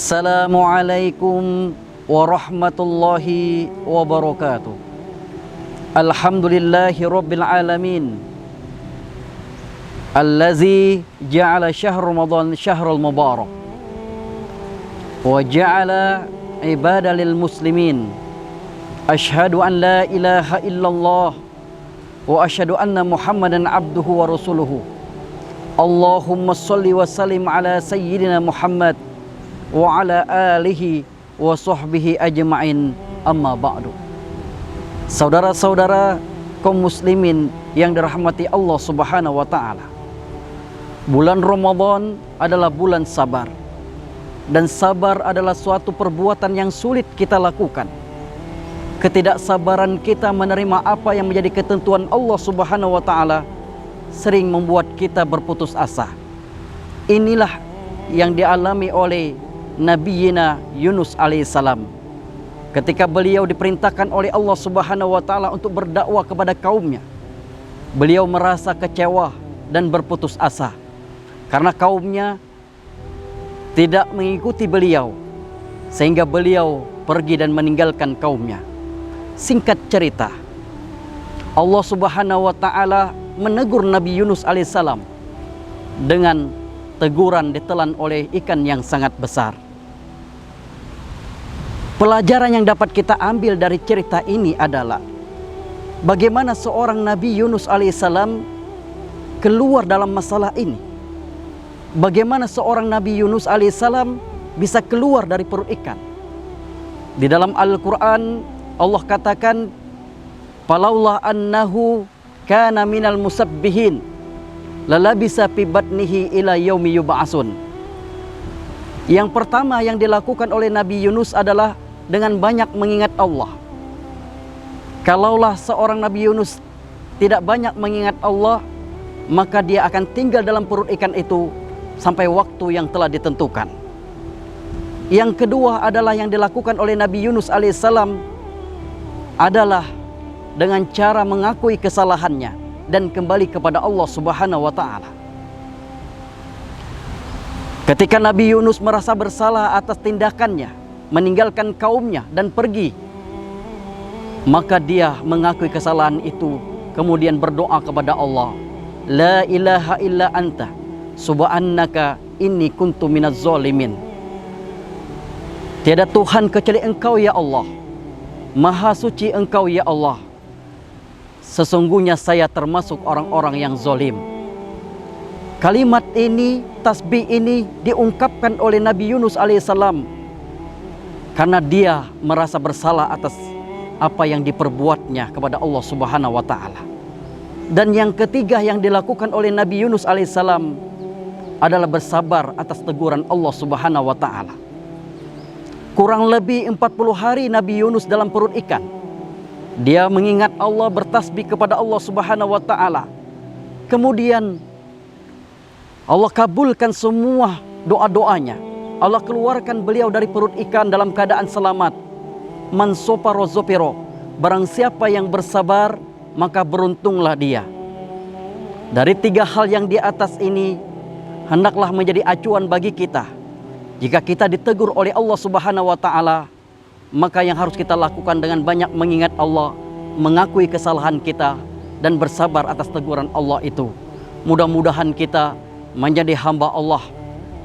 Assalamualaikum warahmatullahi wabarakatuh. Alhamdulillahi rabbil alamin, allazi ja'ala syahr Ramadan syahrul mubarak wa ja'ala ibadah lil muslimin. Ashhadu an la ilaha illallah wa ashhadu anna Muhammadan abduhu wa rasuluhu. Allahumma salli wa sallim ala sayyidina Muhammad wa ala alihi wa sahbihi ajma'in, amma ba'du. Saudara-saudara kaum muslimin yang dirahmati Allah Subhanahu wa ta'ala, bulan Ramadan adalah bulan sabar. Dan sabar adalah suatu perbuatan yang sulit kita lakukan. Ketidaksabaran kita menerima apa yang menjadi ketentuan Allah Subhanahu wa ta'ala sering membuat kita berputus asa. Inilah yang dialami oleh Nabiyina Yunus alaihissalam ketika beliau diperintahkan oleh Allah Subhanahu wa ta'ala untuk berdakwah kepada kaumnya. Beliau merasa kecewa dan berputus asa karena kaumnya tidak mengikuti beliau, sehingga beliau pergi dan meninggalkan kaumnya. Singkat cerita, Allah Subhanahu wa ta'ala menegur Nabi Yunus alaihissalam dengan teguran ditelan oleh ikan yang sangat besar. Pelajaran yang dapat kita ambil dari cerita ini adalah bagaimana seorang Nabi Yunus alaihissalam keluar dalam masalah ini. Bagaimana seorang Nabi Yunus alaihissalam bisa keluar dari perut ikan. Di dalam Al-Quran Allah katakan, "Falaula annahu kana minal musabbihin lalabisa fi batnihi ila yaumi yub'atsun." Yang pertama yang dilakukan oleh Nabi Yunus adalah dengan banyak mengingat Allah. Kalaulah seorang Nabi Yunus tidak banyak mengingat Allah, maka dia akan tinggal dalam perut ikan itu sampai waktu yang telah ditentukan. Yang kedua adalah yang dilakukan oleh Nabi Yunus alaihissalam adalah dengan cara mengakui kesalahannya dan kembali kepada Allah Subhanahu wa ta'ala. Ketika Nabi Yunus merasa bersalah atas tindakannya, meninggalkan kaumnya dan pergi, maka dia mengakui kesalahan itu, kemudian berdoa kepada Allah, "La ilaha illa anta subhanaka inni kuntu minaz zalimin." Tiada Tuhan kecuali Engkau ya Allah, Maha suci Engkau ya Allah, sesungguhnya saya termasuk orang-orang yang zalim. Kalimat ini, tasbih ini diungkapkan oleh Nabi Yunus alaihissalam karena dia merasa bersalah atas apa yang diperbuatnya kepada Allah Subhanahu wa ta'ala. Dan yang ketiga yang dilakukan oleh Nabi Yunus alaihissalam adalah bersabar atas teguran Allah Subhanahu wa ta'ala. Kurang lebih 40 hari Nabi Yunus dalam perut ikan. Dia mengingat Allah, bertasbih kepada Allah Subhanahu wa ta'ala. Kemudian Allah kabulkan semua doa-doanya. Allah keluarkan beliau dari perut ikan dalam keadaan selamat. Man soparo zopiro, barang siapa yang bersabar maka beruntunglah dia. Dari tiga hal yang di atas ini hendaklah menjadi acuan bagi kita. Jika kita ditegur oleh Allah Subhanahu wa ta'ala, maka yang harus kita lakukan dengan banyak mengingat Allah, mengakui kesalahan kita, dan bersabar atas teguran Allah itu. Mudah-mudahan kita menjadi hamba Allah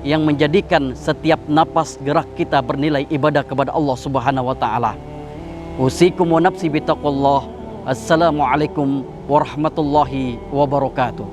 yang menjadikan setiap napas gerak kita bernilai ibadah kepada Allah Subhanahu wa ta'ala. Usikum wa nafsi bitaqwallah. Assalamualaikum warahmatullahi wabarakatuh.